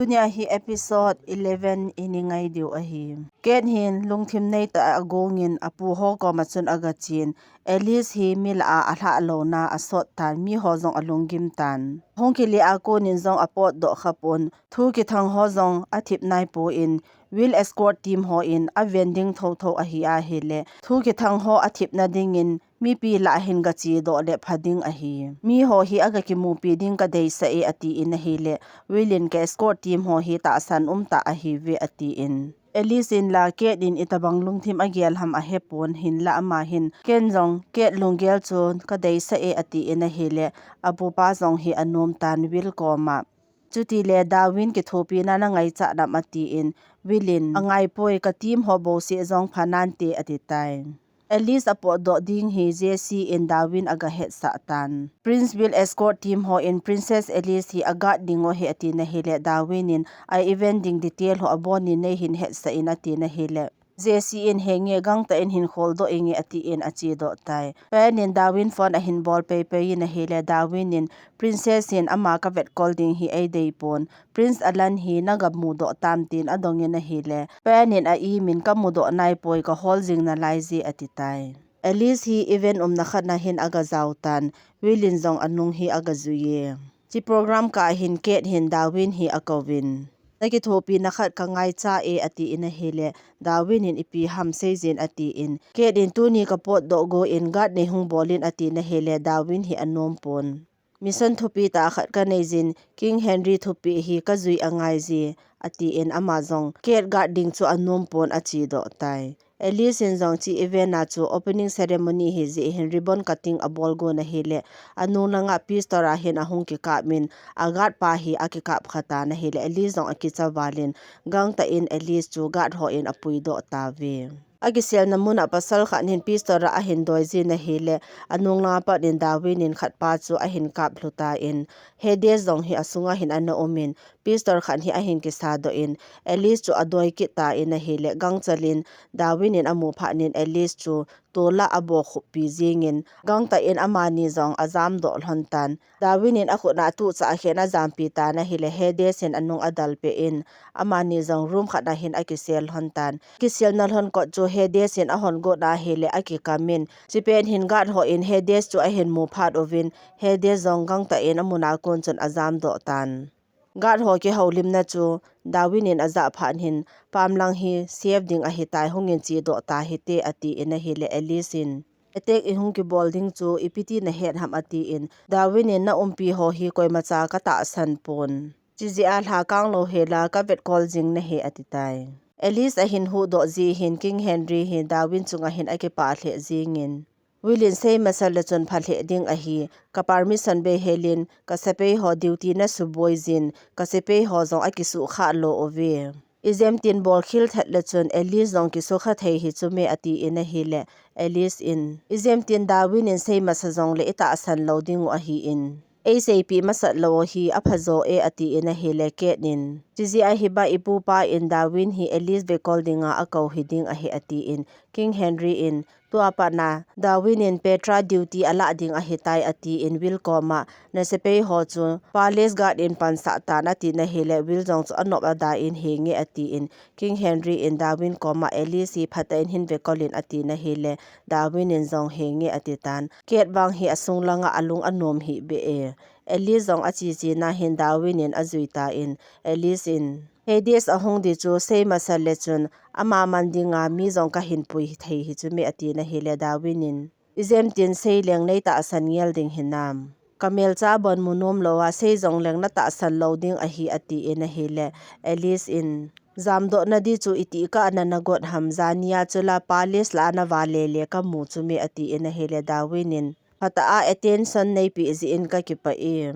Dunia hi episode 11 iningay diu ahi. Ken hin lungthim nei ta agongin apu ho ko machun agachin. Alice hi mil a alha lo na asot tan mi ho zong alungim tan. Hongkili ako nin zong apot do khapon. Thu ki thang ho zong athip nai po in. Will escort team ho in a vending tho tho ahi a hele. Thu ki thang ho athip na dingin mi pi la hin gachi do le phading ahi. Mi ho hi aga ki mu pi ding ka dei sa e ati in hele. Willin ka escort team ho hi ta san ta ahi ve ati in. Alice in la ke din itabang lungthim agial ham a hepon hin la ama hin ken zong ke lunggel chun ka dei sa e ati in a hele apu pa zong hi anom tan will koma. Chuti le Darwin ki thopi na ngai cha na mati in Willin angai poi ka team ho bo si zong phanante ati tai. Alice apo do ding hi JC in Darwin aga het sa tan. Prince Will escort team ho in Princess Alice hi aga dingo he ati na hele Darwin in ai event ding detail ho aboni nei hin het sa in ati na hele. JC in henge gang ta in hin khol do inge ati in achi do tai. Pen in Darwin phone a hin ball paper in a hele Darwin in Princess in ama ka vet call ding hi ai dei pon. Prince Alan hi nagab mu do tam tin adong in a hele. Pen in a I min ka mu do nai poi ka hol jing na lai ji ati tai. Alice hi event na khat na hin aga zautan. Willin zong anung hi aga zuye. Chi program ka hin ket hin Darwin hi akawin. Naki thopi na khat ka ngai cha e ati in a hele Darwin in ipi ham seizin ati in ke din tu ni kapot do go in guard ne hung bolin ati na hele Darwin hi anom pon mission thopi ta khat ka neizin King Henry thopi hi ka zui angai ji ati in amazong ke guarding chu anom pon achi do tai. Alice in zong chi event na chu opening ceremony hi ji hin ribbon cutting a bol go na hele anu na nga pistora hin ahung ki ka min agat pa hi akikap khata na hele Alice zong akicha walin gang ta in Alice chu gat ho in apui do ta ve. Agisel na muna pasal khan hin pistora a hin doizi na hele anung nga pa din Darwin in khat pa chu a hin kap hluta in Hades zong hi asunga hin ana omin pistor khan hi a hin ki sa do in Alice chu adoi ki ta in a hele gang chalin Darwin in amu pha nin Alice chu tola abo khupi jingin gang ta in amani zong azam do hlontan Darwin in akhu na tu cha khena zampi ta na hele Hades in anung adal pe in amani zong room khana hin akisel hontan kisel na hon ko chu Hades in ahon go na hele akikamin chipen hin gat ho in Hades chu a hin mu phat ovin Hades zong gang ta in amuna kon chon azam do tan gat ho ki holim na chu Darwin in aza phan hin pamlang hi save ding a hitai hongin chi do ta hite ati in a hele Alice in attack ihung ki bolding chu ipiti na het ham ati in Darwin in na umpi ho hi koi macha ka ta san pon chiji a hla kang lo hela ka vet call jing na he ati tai. Alice a hin hu do ji hin King Henry hi Darwin chunga hin ake pa hle jingin Willin sei masal le chon phalhe ding a hi ka permission be helin ka sepe ho duty na suboi jin ka sepe ho zong akisu kha lo ove izem tin bol khil that le chon Alice zong ki so kha thei hi chume ati in a hele Alice in izem tin Darwin in sei masa zong le ita san loading a hi in ACP masat lo hi aphazo e ati in a hele ke nin chiji a hiba ipu pa in Darwin hi Alice be coldinga akau hiding a hi ati in King Henry in tuapa na Darwin in Petra duty ala ding a hitai ati in Will koma na sepe ho chu palace guard in pansa ta na ti na hele Will jong chu anop ada in henge ati in King Henry in Darwin koma Alice hi phata in hin ve kolin ati na hele Darwin in zong henge ati tan ket bang hi asung langa alung anom hi be e Alice zong achi chi na hin Darwin in azuita in Alice in Hades ahung di chu sei masal le chun ama mandinga mi zong ka hin pui thei hi chu me ati na hele Darwin in izem tin sei leng nei ta san yel ding hinam kamel cha bon munom lowa sei zong leng na ta san loading a hi ati in a hele Alice in zamdo na di chu iti ka na nagot hamzania chula palace la na wale le ka mu chu me ati in a hele Darwin in hata a attention nei pi zi in ka ki pa e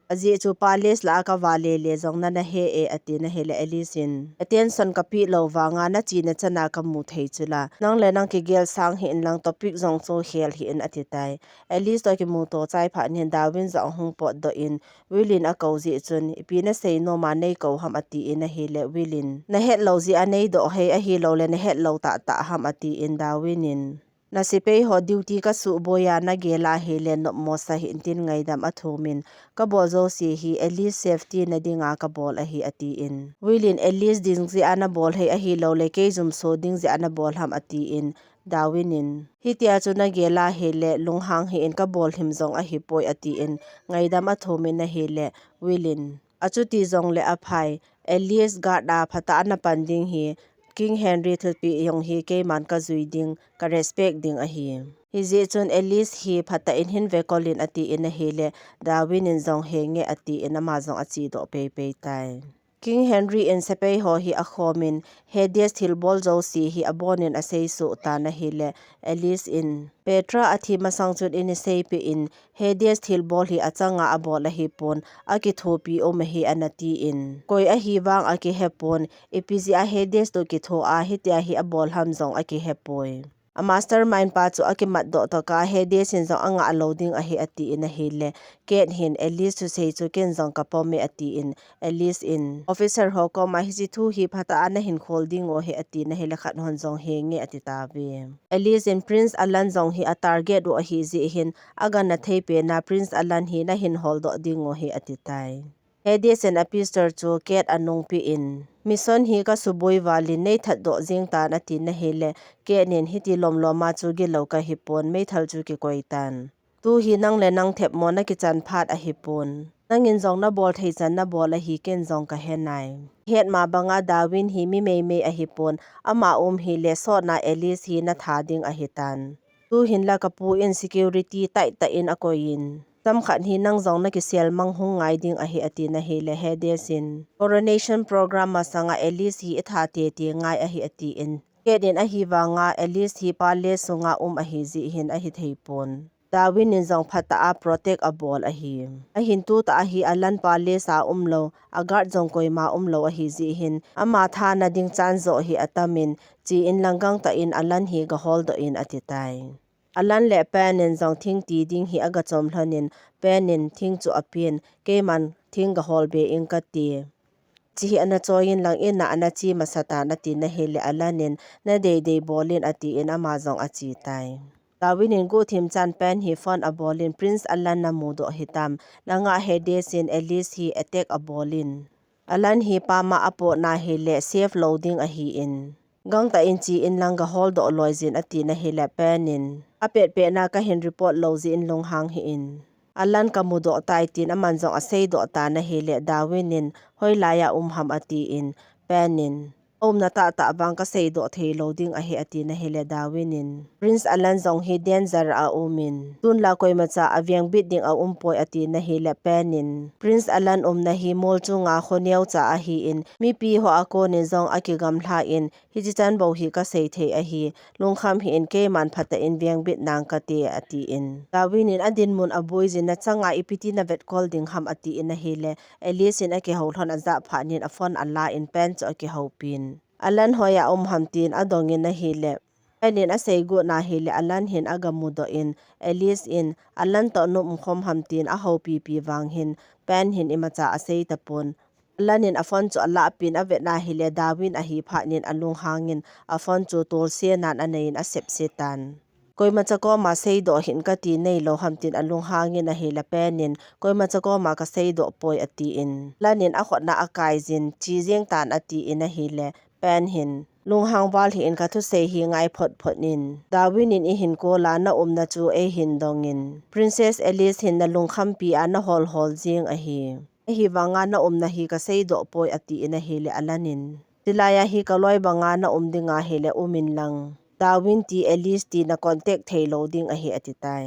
aji chu palace la ka wale le zong na he e ati na hele Alice in attention ka pi lo wanga na chi na chana ka mu thei chula nang le nang ki gel sang hi in lang topic zong chu hel hi in ati tai Alice to ki mu to chai pha nin Darwin zong hung pot do in Willin a kau ji chun ipi na sei no ma nei ko ham ati in a hele Willin na het lo ji anei do he a hi lo le na het lo ta ta ham ati in Darwin in nasipei ho duty ka su boya na gela hele no mo sa hi tin ngai dam athumin ka bol zo si hi at least safety na dinga ka bol a hi ati in wilin at least ding zi ana bol he a hi lo le ke zum so ding zi ana bol ham ati in dawinin hitia chu na gela hele lunghang hi in ka bol him zong a hi poi ati in ngai dam athumin na hele wilin achuti zong le aphai at least ga da phata na panding hi King Henry thilpi yong hi ke man ka zui ding ka respect ding a hi zi chun at least hi phata in hin vekolin ati in a hele Darwin in zong henge ati in ama zong achi do pe pe tai King Henry in sepei ho hi a khomin hedes thilbol zo si hi abonin a sei su ta na hele at least in Petra athi masang chun in sei pe in hedes thilbol hi achanga abol a hi pon aki thopi o me hi anati in koi a hi wang aki hepon episi a hedes to ki tho a hitia hi abol ham zong aki hepoi a mastermind pa chu aki mat do to ka hedes in zong anga loading a hi ati in a hele ket hin at least to say chu ken zong ka pomi ati in at least in officer ho ko ma hi thu hi phata ana hin holding o he ati na hele khat hon zong henge ati ta be at least in Prince Alan zong hi a target do hi zi hin aga na thei pe na Prince Alan hi na hin hold do ding o he ati tai Hedes and Apister chu ket anung pi in mission hi ka suboi wali nei that do jing ta na tin na hele ke nin hiti lom loma chu gi loka hi pon mei thal chu ki koitan tu hi nang le nang thep mo na ki chan phat a hi pon nangin zong na bol thei chan na bol a hi ken zong ka henai het ma banga Darwin hi mi mei mei a hi pon ama hi le so na Alice hi na tha ding a hi tan tu hin la kapu in security tai ta in a koin tam khat hi nang zong na ki sel mang hung ngai ding a hi ati na hele hedesin coronation program ma sanga Alice hi itha te te ngai a hi ati in kedin a hi wanga Alice hi pale sunga a hi zi hin a hi theipon Darwin in zong phata a protect a bol a hi a hin tu ta a hi alan pale sa lo agar zong koi ma lo a hi zi hin ama tha na ding chan zo hi atamin chi in langgang ta in alan hi ga hold in ati tai Alan le pen in zong thing ti ding hi aga chom hlonin pen in thing chu apin ke man thing ga hol be in ka ti chi ana choin lang in na ana chi masata na ti na hele alanin na de bolin ati in ama zong achi tai Darwin in go thim chan pen hi fon a bolin Prince Alan na mudo hitam langa hedes in Alice hi attack a bolin Alan hi pa ma apo na hele safe loading a hi in gang ta in chi in langa hold do loizin ati na hele pen in apet pe na ka hin report lozi in long hang hi in Alan ka mudo tai tin aman zong a sei do ta na hele Darwin in hoilaya ham ati in pen in na ta bang ka sei do thei loading a hi ati na hele Darwin in Prince Alan zong hi danger a umin tun la koi macha avyang bit ding a poi ati na hele pen in Prince Alan na hi mol chu nga khoniau cha a hi in mi pi ho ako ni zong aki gam hla in hi chi chan bo hi ka sei thei a hi lungkham hi in ke man phata in vyang bit nang ka te ati in Darwin in adin mun a boys in na changa ipiti na vet call ding ham ati in na hele Alice in aki ho thon a za pha nin a phone alla in pen chu aki ho pin Alan hoya hamtin adongin na hele anin a sei go na hele Alan hin aga mudo in Alice in Alan to no khom hamtin a ho pi wang hin pen hin imacha a sei tapon Alan in a phone chu ala pin a vet na hele Darwin a hi pha nin alung hangin a phone chu tol se nan anein a sep setan koi macha ko ma sei do hin ka ti nei lo hamtin alung hangin a hela penin koi macha ko ma ka sei do poi ati in lanin a khot na akai jin chi jeng tan ati in a hele pen hin lung hang wal hi in ka thu sei hi ngai phot nin Darwin in i hin ko la na na chu e hin dongin Princess Alice hin na lung kham pi ana hol jing a hi wanga na na hi ka sei do poi ati in a hele alanin tilaya hi ka loi banga na dinga hele umin lang Darwin ti Alice ti na contact thei loading a hi ati tai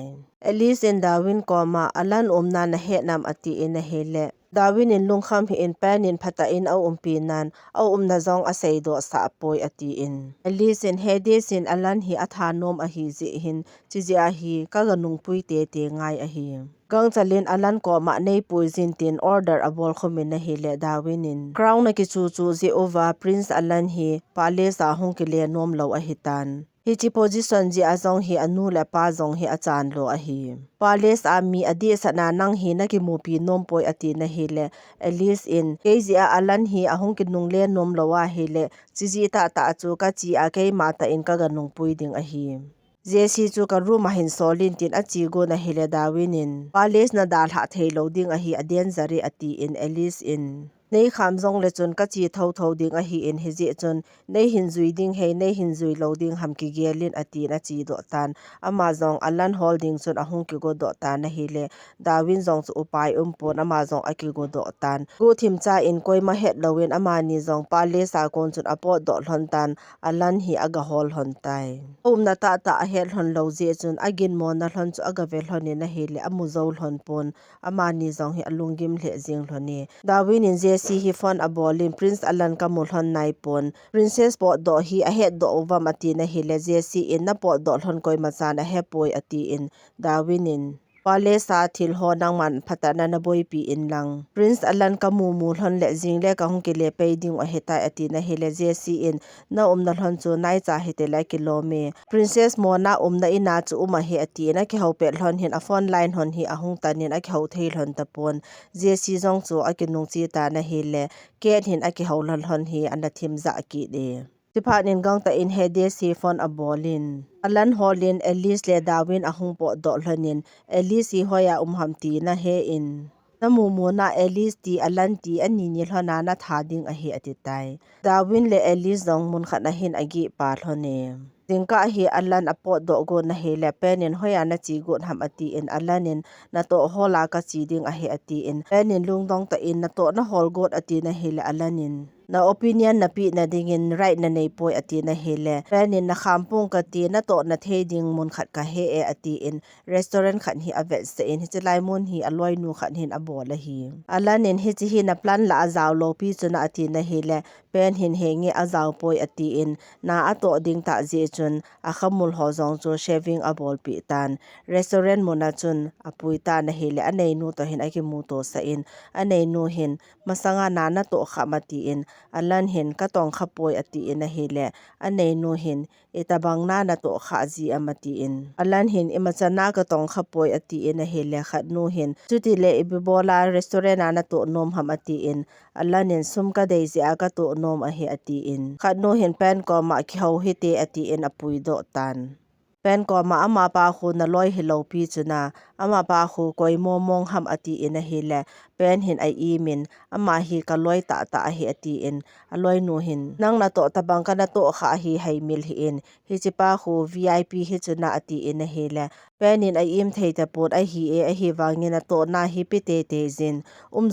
Alice and Darwin koma Alan na na he nam ati in a hele Darwin in lungkham hi in pen in phata in au umpinan au na zong a sei do sa poi ati in Alice in hedes in Alan hi atha nom a hi zi hin chi a hi ka ganung pui te ngai a hi gang chalin Alan ko ma nei poison tin order abol khomin na hele Darwin in crown na ki chu zi over Prince Alan hi pale sa hung ki le nom lo a hitan hi chi position ji azong hi anu le pa zong hi achan lo a hi pales ami adi sana nang hi na ki mupi nom poi ati na hele Alice in kezia Alan hi ahung ki nung le nom lo wa hele chi ta chu ka chi a ke mata in ka ganung pui ding a hi Jesse chu ka room a hin solin tin a chi go na hele Darwinin Palace na dal ha theilo ding a hi adian zari ati in Alice in nei kham zong le chun ka chi tho ding a hi in hi je chun nei hin zui ding hei nei hin zui lo ding ham ki gelin ati na chi do tan ama zong Alan Holding chun a hung ki go do tan na hi le Darwin zong chu upai pon ama zong a ki go do tan gu thim cha in koi ma het lowin ama ni zong Palace a kon chun apot do hlon tan Alan hi aga hol hon tai na ta a het hlon lo je chun agin mon na hlon chu aga vel hlon na hi le amu zo hlon pon ama ni zong hi alungim hle jing hloni Darwin in Jesse hi phone a bolin Prince Alan ka mu hlon nai pon Princess po do hi a het do over mati na hi le Jesse in na po do hlon koi ma cha na he poi ati in Darwin in Palace a thil ho nang man phata na na boi pi in lang Prince Alan ka mu hlon le jing le ka hung ki le pe ding o heta ati na hi le Jesse in na na hlon chu nai cha hi te la kilome Princess mo na na ina chu uma hi ati na ki ho pe hlon hin a phone line hon hi a hung tanin a ki ho thei hlon ta pon Jesse zong chu a ki nung chi ta na hi le ket hin a ki ho hlon hi an da thim za ki de Tipanin gang ta in hede si phone a bolin Alan Holin Alice le Darwin a hung po do hlonin Alice hi hoya hamti na he in namu na Alice ti Alan ti ani ni hlona na thading a hi atitai Darwin le Alice zong mun khat na hin agi pa hlone Dingka hi Alan apot do go na he le penin hoya na chi go ham ati in Alanin na to hola ka chi ding a hi ati in penin lungdong ta in na to na hol got ati na he le Alanin na opinion na pi na dingin right na nei poi ati na hele penin na khampung ka ti na to na the ding mun khat ka he e ati in restaurant khat hi avet se in hi chlai mun hi aloi nu khat hin abola hi Alanin hi chi hi na plan la azaw lo pi chuna ati na hele pen hin hengi azaw poi ati in na ato ding ta je chun a khamul ho zong chu shaving a bol pi tan restaurant mona chun apui ta na hele anei nu to hin aki mu to sa in anei nu hin masanga na na to khamati in Alan hin ka tong khapoi ati in a hele anei nu hin itabang na na to kha ji amati in Alan hin imachana ka tong khapoi ati in a hele khat nu hin chuti le ibibola restaurant na to nom hamati in Alan in sum ka dei ji aka to nom a he ati in khat nu hin pen ko ma ki ho hi te ati in apui do tan pen ko ma ama pa khu na loi hilo pi chuna ama pa khu koi momong ham ati in a hele pen hin ai imin ama hi ka loi ta hi ati in aloi nu hin nang na to tabang ka na to kha hi hai mil hi in hi chi pa khu VIP hi chuna ati in a hele pen in ai im thei ta pon ai hi e hi wangin na to na hi pi te zin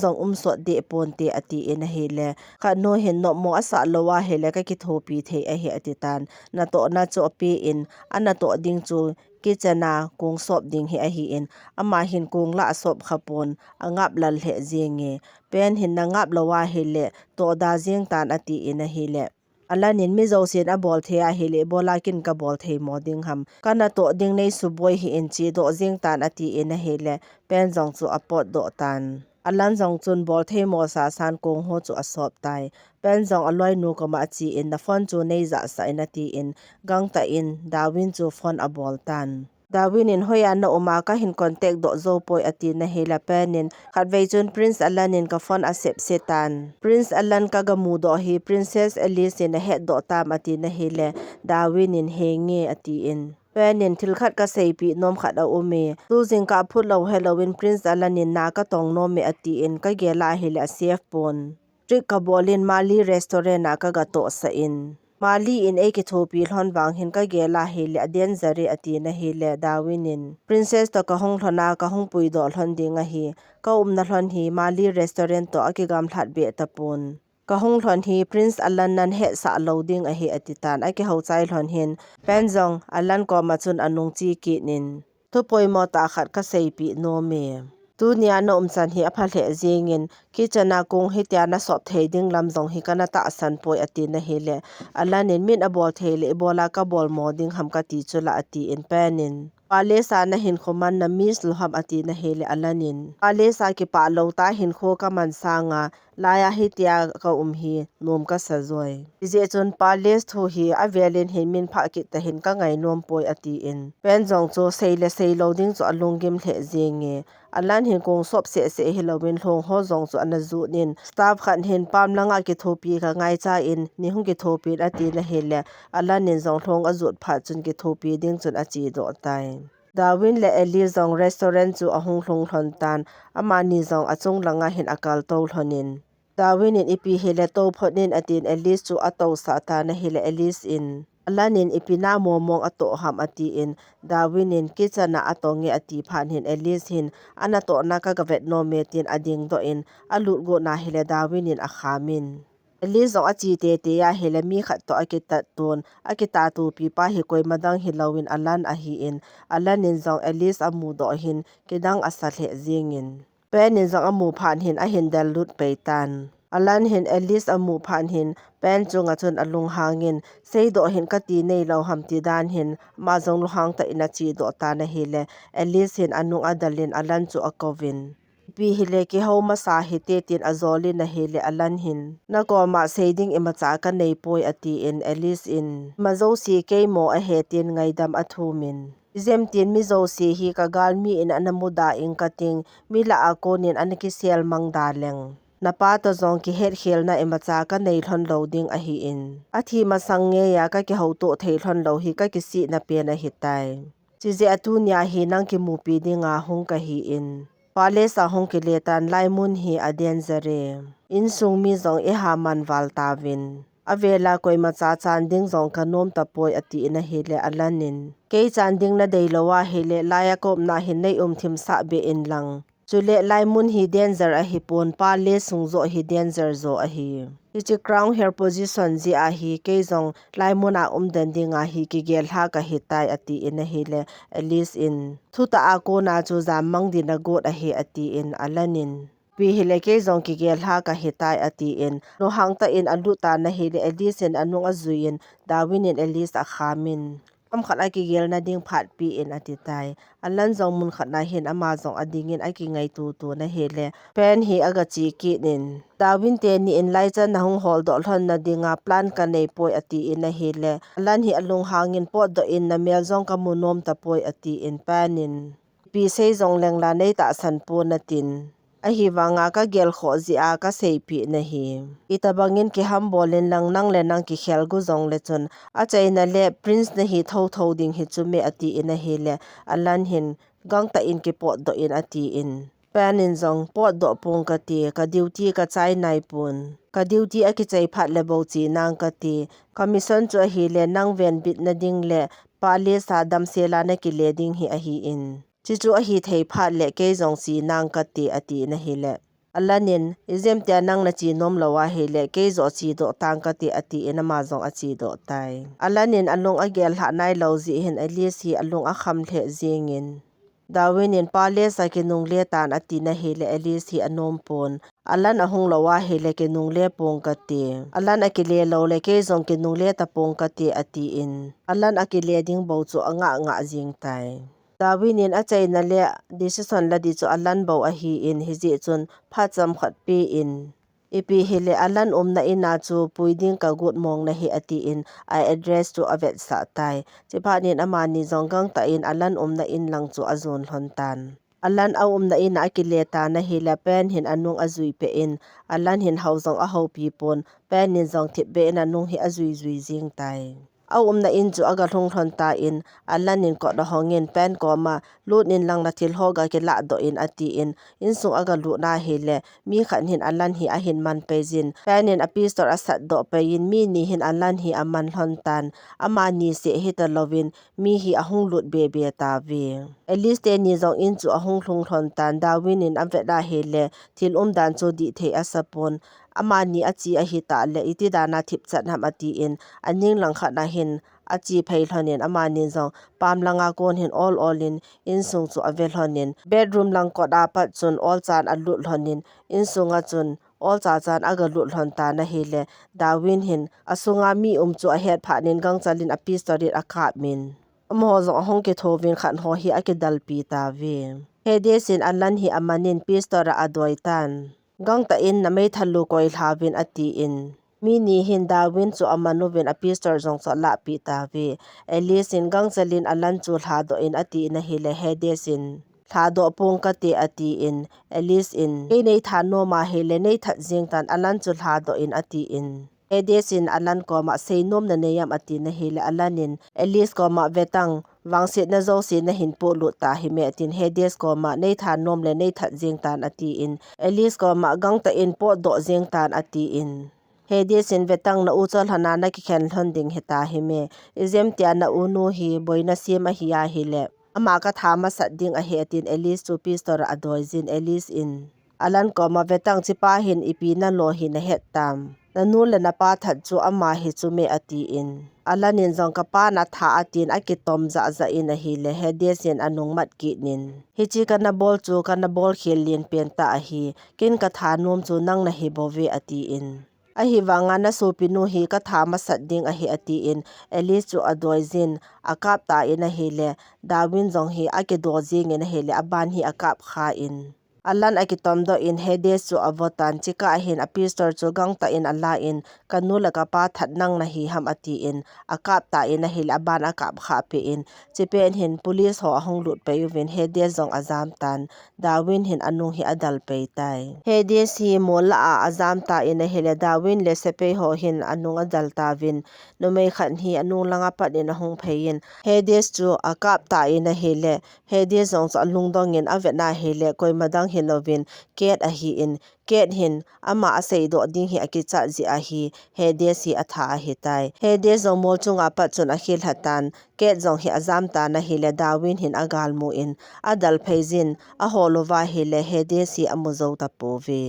zong so de pon te ati in a hele kha no hin no mo asa lowa hele ka ki thopi thei a hi ati tan na to na cho pi in ana to ding chu kichana kung sop ding hi a hi in ama hin kung la sop khapon angap lal he zinge pen hin na ngap lawa hele to da jing tan ati in a hele Alanin mi zo sin a bol the a hele bola kin ka bol thei mo ding ham kana to ding nei su boy hi in chi do jing tan ati in a hele pen jong chu apot do tan Alan jong chun bol thei mo sa san kong ho chu asop tai pen jong aloi nu ko ma chi in na phone chu nei za sa in ati in gang ta in Darwin chu phone a bol tan Darwin in hoya na uma ka hin contact do zo poi ati na hela penin khatwei chun Prince Alan in ka phone a sep setan Prince Alan ka gamu do hi Princess Alice in a het do tam ati na hele Darwin in henge ati in penin thil khat ka sei pi nom khat a umi tu jing ka phut lo Halloween Prince Alan in na ka tong nom me ati in ka gela hela safe pon trick ka bolin Mali restaurant na ka ga to sa in Mali in eki thopi hlon wang hin ka gela hele aden zari ati na hele Darwin in Princess to ka hong thlona ka hong pui do hlon dinga hi ka na hlon hi Mali restaurant to akigam thlat be tapun ka hong hlon hi Prince Alan nan he sa loading a hi atitan aki ho chai hlon hin penjong Alan ko ma chun anung chi ki nin tu poi mo ta khat ka sei pi no me tu nia no chan hi apha hle jingin kichana kung hi tia na sop thei ding lam jong hi kana ta san poi ati na hele Alanin min a bol thele bola ka bol mo ding ham ka ti chula ati in penin Palesa na hin khoman na mis lo ham ati na hele Alanin Palesa ki pa lo ta hin kho ka man sanga laya hi tia ka hi nom ka sajoi je chon pales thu hi avelin hin min pha ki ta hin ka ngai nom poi ati in pen jong chu seile seilo ding chu alungim the jinge alan hin kong sop se hilowin hlong ho jong chu anazu nin staff khan hin pam langa ki thopi ka ngai cha in ni hung ki thopi ati na hele alan nin jong thlong azut pha chun ki thopi ding chun achi do tai Darwin le Ellie zong restaurant chu ahung hlung hlon tan amani zong achung langa hin akal tol honin Darwin in ipi hele to phonin atin Ellie chu ato sa ta na hele Ellie in alanin ipina momong ato ham ati in Darwin in kitchana atonge ati phan hin Ellie hin anato na ka gavet no metin ading do in alut go na hele Darwin in akhamin Ellie zong achi te ya hele mi khat to akita ton akita tu pi pa hi koi madang hilawin alan a hi in alanin zong Ellie amu do hin kidang asal he zingin penin zong amu phan hin a hin dal lut peitan alan hin Ellie amu phan hin pen chunga chun alung hangin sei do hin kati nei lo ham ti dan hin ma zong lu hang ta ina chi do ta na hele Ellie hin anung adalin alan chu akovin pi hile ki homa sa hi te tin azoli na hele alan hin na ko ma seiding imacha ka nei poi ati in Alice in mazo si ke mo a he tin ngaidam athumin zem tin mi zo si hi ka gal mi in anamuda ing kating mila akonin aniki sel mang daleng napa to zong ki het khel na imacha ka nei thon loading a hi in athi masang nge ya ka ki ho to thei thon lo hi ka ki si na pe na hitai chi je atunya hi nang ki mu pi dinga hung ka hi in pale sa hong ki letan laimun hi aden zare in sung mi zong e ha man wal tawin avela koi ma cha chan ding zong kanom tapoi ati na hele alanin ke chan ding na deilowa hele laya kop na hin nei thim sa be in lang chule laimun hi danger a hi pon pale sung zo hi danger zo a hi ichi crown hair position ji a hi ke zong laimuna den dinga hi ki gel ha ka hitai ati in hele Alice in thuta a ko na chu jam mang din a god a hi ati in alanin pi hele ke zong ki gel ha ka hitai ati in no hang ta in alu ta na hele Alice in anung azuin Darwin in Alice a khamin am khala ki gel na ding phat pi in ati tai alan zong mun khatna hin ama zong adingin aki ngai tu na hele pen hi aga chi ki nin Darwin te ni in lai chan na hung hol do hlon na dinga plan ka nei poi ati in na hele alan hi alung hangin pot do in na mel zong ka munom ta poi ati in panin pi sei zong leng la nei ta san po na tin a hi wanga ka gel kho ji a ka sei pi na hi itabangin ki ham bolin lang nang le nang ki khel gu zong le chun a chaina le prince na hi tho ding hi chume ati in na hele alan hin gang ta in ki pot do in ati in panin zong pot do pong ka ti ka duty ka chai nai pun ka duty a ki chai phat le bo chi nang ka ti commission chu hi le nang ven bit na ding le pale sa dam sela na ki le ding hi a hi in chi chu a hi thei phat le ke zong si nang ka ti ati na hi le alanin izem tia nang na chi nom lawa hele ke zo chi do tang ka ti ati ina ma zong a chi do tai alanin alung agel ha nai lo ji hin Alice hi alung a kham the zingin Darwin in pale sa kinung le tan ati na hele Alice hi anom pon alan ahung lawa hele kinung le pong ka ti alan akile lo le ke zong kinung le ta pong ka ti ati in alan akile ding bo chu anga jing tai Darwin in achai na le decision la di chu alan bo a hi in hiji chun pha cham khat pi in ipi hele alan na ina chu puiding ka good mong na hi ati in I address to avet sa tai chipanin amani zonggang ta in alan na in lang chu azon hlontan alan na ina akileta na hila pen hin anung azui pe in alan hin hauzong a ho pi pon pen in zong thip be na nung hi azui zui jing tai na in chu aga thong thon ta in alan in ko da hongin pen ko ma lut nin lang na thil hoga ke la do in ati in sung aga lu na hele mi khan hin alan hi a hin man pe jin pen in a pistor asat do pe in mi ni hin alan hi aman hlon tan ama ni se hi ta lovin mi hi ahung lut be ta vi at least ni zong in chu ahung thlung thon tan Darwin in aveda hele thil dan chu di the asapon amani achi a hi ta le iti dana thip chat ham ati in aning lang kha na hin achi phei hlonin amani zong pam langa kon hin all in sung chu avel hlonin bedroom lang ko da pat chun all chan alut hlonin in sunga chun all cha chan aga lut hlon ta na hele Darwin hin asunga mi chu a het pha nin gang chalin a pi story akha min mo zong hong ke thovin khan ho hi akidal pi ta ve he desin alan hi amanin pi stora adoi tan gang ta in na may thalu koi hlavin ati in mi ni hin Darwin chu amanuven apistor jong cho la pi ta ve Alice in gang chalin alan chu hlado in ati na hile Hades in thado pung ka te ati in Alice in ke nei thano ma hele nei that jing tan alan chu thado in ati in Hades in alan ko ma seinom na neyam ati na hele alanin Alice ko ma vetang wangsit na zo si na hin po lu ta hi me tin Hades ko ma nei thanom le nei that jing tan ati in Alice ko ma gang ta in po do jing tan ati in Hades in vetang na uchol hanana ki khen honding heta hi me izem tia na unu hi boina sima hiya hile ama ka thama sading a hetin Alice chu pistor adoizin Alice in alan ko ma vetang chipa hin ipi na lo hi na het tam nanu le na pa that chu ama hi chu me ati in alanin jong ka pa na tha atin akitom za za in a hi le Hades in anung mat ki nin hi chi kana bol chu kana bol khel lin pen ta a hi kin ka tha nom chu nang na hi bove ati in a hi wanga na so pinu hi ka tha ma sat ding a hi ati in Alice chu adoizin akap ta in a hi le Darwin jong hi ake do jing in a hi le aban hi akap kha in alan akitom do in Hades chu avotan chika hin apistor chu gang ta in ala in kanula ka pa that nang na hi ham ati in akap ta in a hil aban akap kha pe in chipen hin police ho hong lut pe uvin Hades jong azam tan Darwin hin anung hi adal pe tai Hades hi mola a azam ta in a hil Darwin le sepe ho hin anung adal ta vin numei khan hi anung langa pat in a hong phein Hades chu akap ta in a hile Hades jong cha lung dong in avena hile koi madang hilovin ket a hi in ket hin ama asei do ding hi akicha ji a hi Hades hi atha a hi tai Hades jong mol chunga pa chun a hil hatan ket jong hi azam ta na hile Darwin hin agal mu in adal pheizin a holova hile Hades hi amuzo ta po ve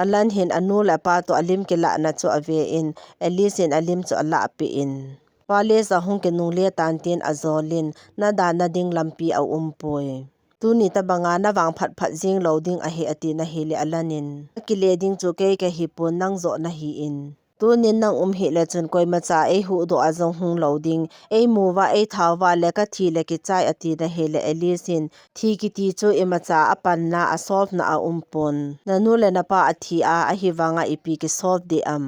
alan hin anul apa to alim ke la na chu ave in Alice in alim chu ala pi in pale sa hong ke nung le tan tin azolin na da na ding lampi au umpoi tuni ta banga na wang phat phat jing loading a he ati na hele alanin kile ding chu ke ke hi pon nang zo na hi in tunin nang hi le chun koi macha e hu do azong hung loading e muwa e thawa le ka thi le ki chai ati na hele Alice thi ki ti chu e macha apan na a solve na a umpon nanu le na pa athi a hi wanga ipi ki solve de am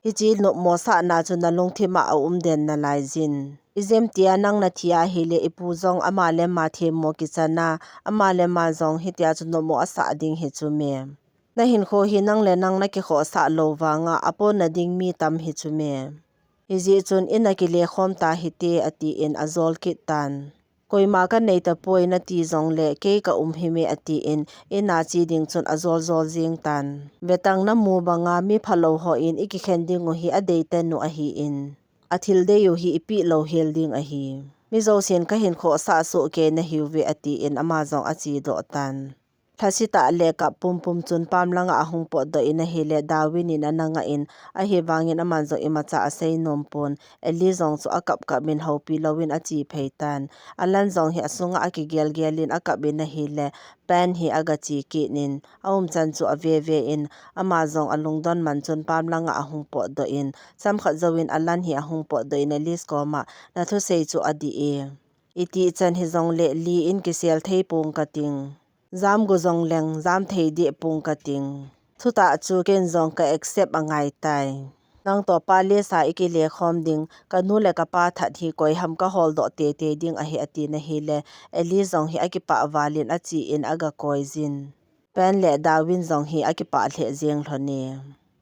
ichi no mo sa na chu na long thima a den na lai jin izem tia nang na thia hele ipu jong ama le ma the mo ki chana ama le ma jong hi tia chu no mo asa ding hi chu me na hin kho hi nang le nang na ki kho sa lo wanga apo na ding mi tam hi chu me izi chun ina ki le khom ta hi te ati in azol ki tan koi ma ka nei ta poi na ti jong le ke ka hi me ati in ina chi ding chun azol zol jing tan vetang na mu banga mi phalo ho in iki khen ding hi adei te nu a hi in athil de yo hi ipi lo hel ding a hi mi zo sin ka hin kho sa so ke na hi we ati in ama jong achi do tan thasita le ka pum pum chun pam langa ahung po do in a hele Darwin in ananga in a he wangin aman zo imacha asei nompon eli zong chu akap ka min hopi lowin achi pheitan alan zong hi asunga aki gel gelin akap in a hele pan hi aga chi ki nin aum chan chu ave ve in ama zong alung don man chun pam langa ahung po do in sam kha zawin alan hi ahung po do in elis ko ma na thu sei chu adi e iti chan hi zong le li in kisel thei pung kating zam go zong leng zam thei di pung kating thuta chu ken zong ka accept angai tai nang to pale sa ikile khom ding kanu le ka pa tha thi koi ham ka hol do te te ding a hi ati na hi le eli zong hi akipa walin achi in aga koi jin pen le Darwin zong hi akipa hle jeng hlone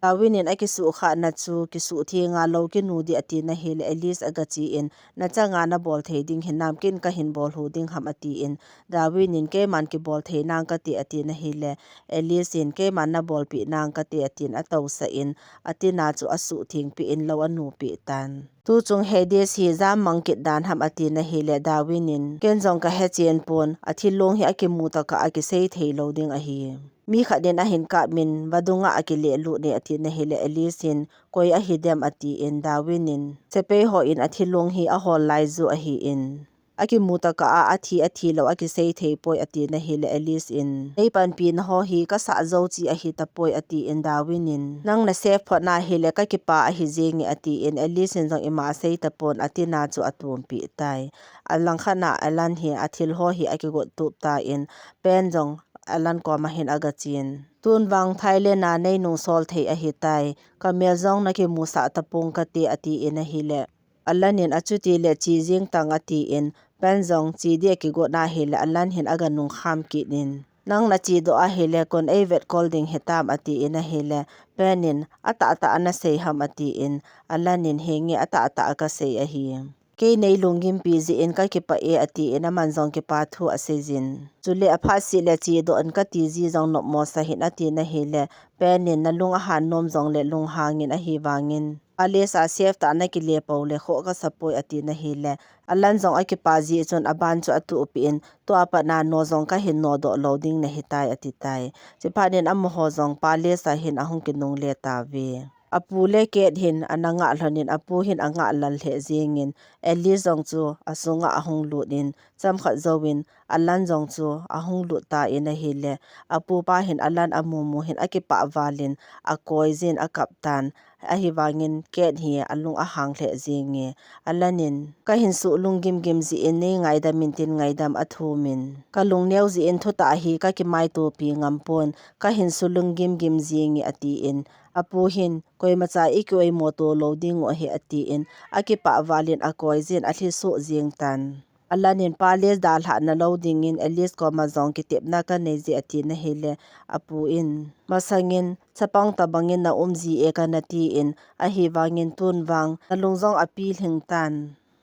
Darwin in akisu kha na chu kisu thi nga lo ki nu di ati na hi le Alice aga chi in na changa na bol thei ding hinam kin ka hin bol hu ding ham ati in Darwin in ke man ki bol thei nang ka ti ati na hi le Alice in ke man na bol pi nang ka ti atin ataw sa in ati na chu asu thing pi in lo anu pi tan tu chung Hades hi zam mangkit dan ham ati na hi le Darwin in ken jong ka he chen pon athi long hi akimu ta ka aki sei thei lo ding a hi mi kha den a hin ka min wadunga akile lu ne ati na hele Alice in koi a hi dem ati in Darwin in chepe ho in athi long hi a hol lai zu a hi in aki muta ka a athi lo aki sei thei poi ati na hele Alice in nei pan pin ho hi ka sa zo chi a hi ta poi ati in Darwin in nang na save pho na hele ka ki pa a hi jengi ati in Alice in jong ima sei ta pon ati na chu atum pi tai alang khana alan hi athil ho hi aki go tu ta in pen jong alan ko mahin agachin tunwang Thailand na nei nung sol thei a hitai kamel zong na ki musa tapung kati ati in a hile alanin achuti le chi jing tang ati in panjong chi de ki go na hile alan hin aga nung kham ki nin nang na chi do a hile kon evet colding hetam ati in a hile penin ata ana sei ham ati in alanin hengi ata aka sei a hi ke nei lungim pi ji in ka ki pa e ati in a manjong ki pa thu a sejin chule a pha si le chi do an ka ti ji jong no mo sa hin ati na hile penin na lung a han nom jong le lung hangin a hi wangin ale sa sef ta na ki le pau le kho ka sapoi ati na hile alan jong a ki pa ji chon aban chu atu upi in to apa na no jong ka hin no do loading na hitai ati tai che phanin am ho jong pa le sa hin ahung ki nung le ta ve apu le ket hin ananga hlonin apu hin anga lal he jingin eli jong chu asunga ahung lu din cham kha zowin alan jong chu ahung lu ta in a hile apu pa hin alan amu mu hin akipa walin akoi jin akaptan a hi wangin ket hi alung a hang le jingi alanin ka hin su lungim gim ji in nei ngai da min tin ngai dam athumin kalung neu ji in thuta hi ka ki mai to pi ngampon ka hin su lungim gim jingi ati in apu hin koi macha ikoi moto loading o he ati in akipa walin akoi jin a hli su jing tan alanin pales dal ha na loading in elis ko ma jong ki tep na ka nei ji ati na hele apu in masangin chapang tabangin na umji e ka nati in a hi wangin tun wang nalungjong apil hing tan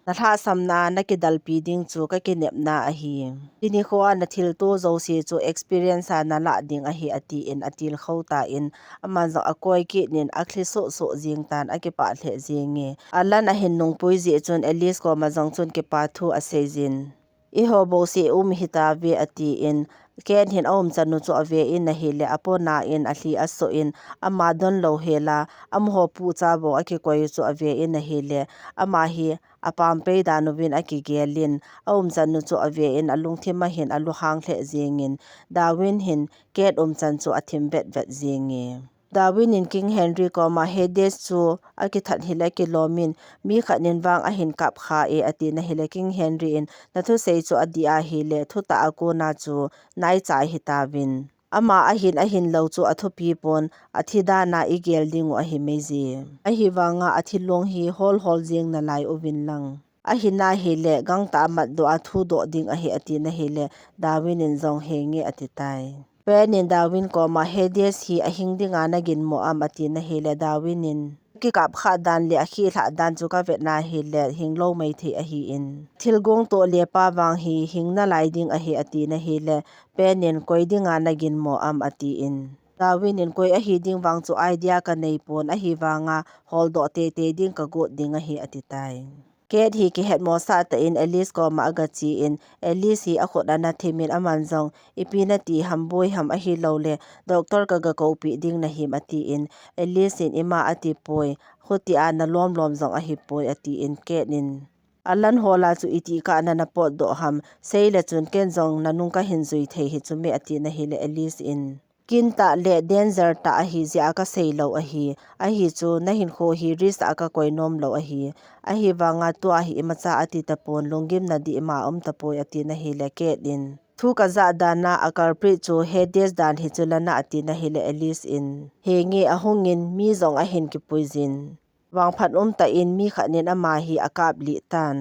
na tha samna na ki dal pi ding chu ka ki nep na a hi tini kho na thil to zo si chu experience na la ding a hi ati in atil khota in ama zo akoi ki nin akhli so so jing tan a ki pa hle jingi alan a hin nung pui ji chun elis ko ma jong chun ki pa thu a sejin I hobo si hita ve ati in ken hin chanu chu ave in na hele apona in a hli aso in ama don lo hela am ho pu cha bo aki koi chu ave in na hele ama hi apam pe danovin aki gelin chanu chu ave in alung thima hin alu hang hle jingin dawin hin ket chan chu athim vet vet jingi Darwin in King Henry ko ma hedes chu aki that hila kilomin mi khanin wang a hin kap kha e ati na hila King Henry in na thu sei chu adi a hile thu ta ako na chu nai chai hitawin ama a hin lo chu athu pi pon athida na igel ding a hi meji a hi wanga athilong hi hol jing na lai ovin lang a hina hele gang ta mat do athu do ding a hi ati na hele Darwin in zong hengi ati tai Penin Darwin ko ma hedes hi ahing dinga na gin mo amati na hele Darwin in ki kap kha dan le akhi hla dan chu ka vet na hele hinglo mai the a hi in thilgong to le pa wang hi hing na lai ding a hi ati na hele penin koi dinga na gin mo ati in Darwin in koi a hi ding wang chu idea ka nei pon a hi wanga hol do te ding ka go ding a hi ati tai Ket hi ki het mo sa ta in Alice ko ma aga chi in Alice hi akhot na thimin amanjong ipina ti hamboi ham a hi lo le doctor ka ga ko pi ding na him ati in Alice in ima ati poi khuti an na lom zong a hi poi ati in ket nin alan hola chu iti ka na na pot do ham sei le chun ken jong nanung ka hin zui thei hi chu me ati na hi le Alice in Kinta le danger ta a hi zia ka sei lo a hi chu na hin kho hi risk aka koinom lo a hi wanga tu a hi macha ati tapon longim na di ma tapoi ati na hi le ke din thu ka za dana akar pri chu hedes dan hi chulana ati na hi le Alice in hengi ahungin mi zong a hin ki puizin wang phat ta in mi khanin ama hi akap li tan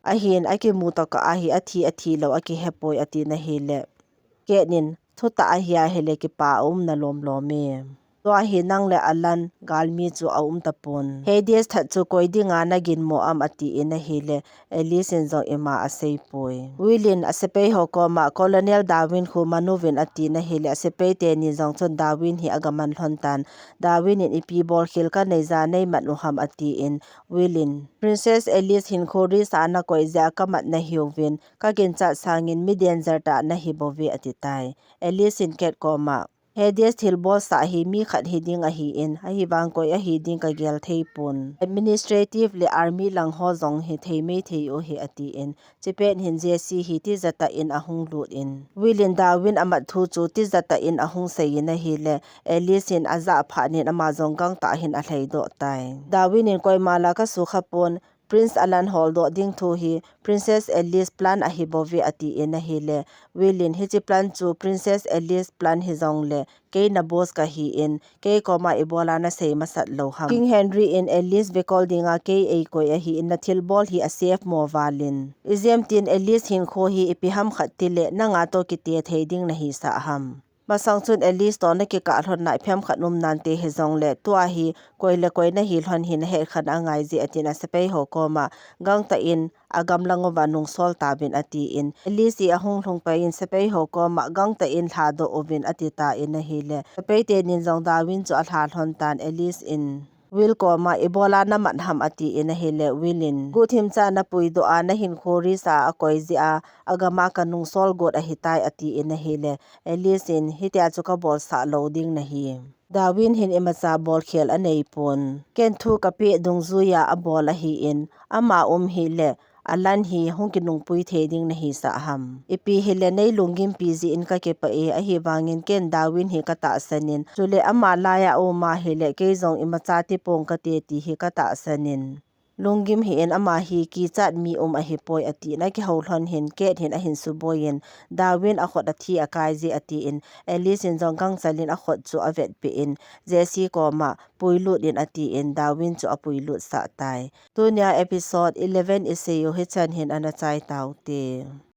a hin aki mu ta ka a hi athi lo aki hepoi ati na hi le ke nin Thuta a hiya hele ki pa na lom me. To a hi nang le alan galmi chu a tapon. Hedes that chu koi dinga na gin mo ati ina hele Alice in zong ima a seipoi. Wilin a sepei ho ko ma Colonel Darwin khu manuvin ati na hele a sepei te ni zong chun Darwin hi agaman hontan. Darwin in ipi bol khil ka nei za nei mat ham ati in Wilin. Princess Alice hin khori sa na koi za ka mat na hiovin ka gin cha sangin mi danger ta na hi bovi ati tai. Alice in ket koma. Hedes thilbol sa hi mi khat hiding a hi in a hi bang koi a hi ding ka gel thei pun. Administrative le army lang ho zong hi thei mei thei o hi ati in. Chipen hin jesi hi ti zata in ahung lut in. Wilin Darwin amat thu chu ti zata in ahung sei in a hi le. Alice in aza pha nin ama zong gang ta hin a hlei do tai. Darwin in koi mala ka su khapon Prince Alan Hall do ding thu hi Princess Alice plan a hi bovi ati in a hi le Willin hi chi plan chu Princess Alice plan hi zong le ke na boss ka hi in ke koma ibola na sei masat lo ham King Henry in Alice Vecol dinga ke ei koi a hi in na thil bol hi a safe mo valin izem tin Alice hin kho hi ipiham khat tile na nga to ki te thei ding na hi sa ham masang chun Alice to na ki ka hlon nai phem khanum nan te he zong le to a hi koile koina hi hlon hin he khan angai ji atina sepei ho koma gang ta in agam langova nung sol ta bin ati in Alice a hung hlung pa in sepei ho koma gang ta in thla do ovin ati ta in a hi le sepei te nin zong dawin chu a thla hlon tan Alice in Will koma ibola na manham ati in a hele Willin good him cha na pui do a na hin khori sa a koi ji a agama kanung sol god a hitai ati in a hele Alice in hitia chuka bol sa loading na hi Dawin hin imacha bol khel anei pon ken thu kapi dungzuya a bol a hi in ama hi le alan hi hungkinung pui theding na hi sa ham ipi hele nei lungim pz in ka ke pa e a hi wangin ken Dawin hi kata sanin chule ama laya o ma hele ke zong imacha ti pong ka te ti hi kata sanin lungim hi en ama hi ki chat mi a hi poi ati na ki holhon hin ket hin a hin suboyin Dawin a khot a thi a kai ji ati in Alice in zong gang chalin a khot chu a vet pe in Jesse koma puilut in ati in Dawin chu a puilut sa tai tunia episode 11 iseyo hichan hin ana chai taute